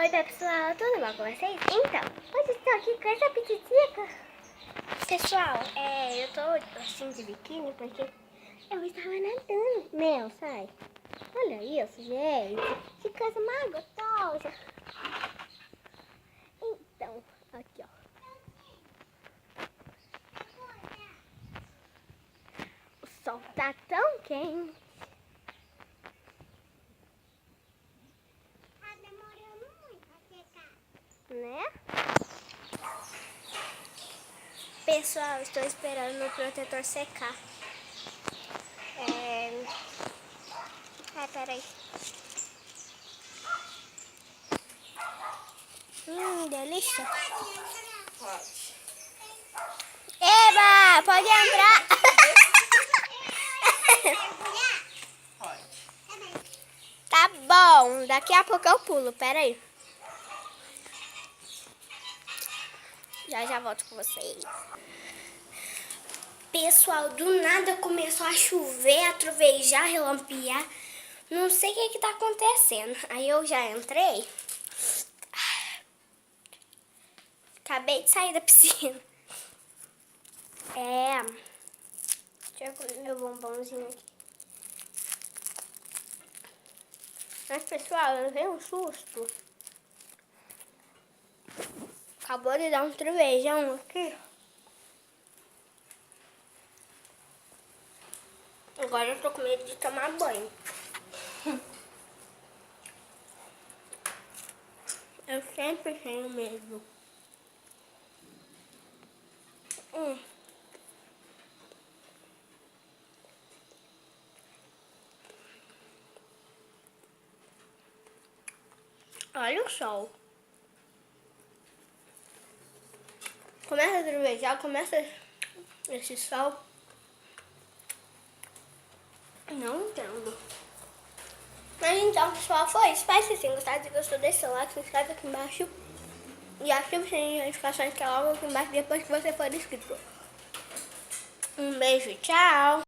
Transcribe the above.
Oi pessoal, tudo bom com vocês? Então, hoje estou aqui com essa pititica. Pessoal, eu tô assim de biquíni porque eu estava nadando. Meu, sai. Olha isso, gente. Que coisa mais gostosa. Então, aqui ó. O sol tá tão quente. Tá demorando muito pra secar. Né? Pessoal, estou esperando o protetor secar. Ai, peraí. Delícia. Pode. Eba, pode entrar. Pode. Tá bom, daqui a pouco eu pulo, peraí. Já volto com vocês. Pessoal, do nada começou a chover, a trovejar, relampear. Não sei o que tá acontecendo. Aí eu já entrei. Acabei de sair da piscina. Deixa eu comer meu bombonzinho aqui. Mas, pessoal, eu levei um susto. Acabou de dar um trovejão aqui. Agora eu tô com medo de tomar banho. Eu sempre tenho medo. Olha o sol. Começa a trovejar, começa esse sol. Não entendo. Mas então, pessoal, foi isso. Espero que vocês tenham gostado. Se gostou, deixa seu like, se inscreve aqui embaixo. E ative o sininho de notificações que é logo aqui embaixo depois que você for inscrito. Um beijo, tchau!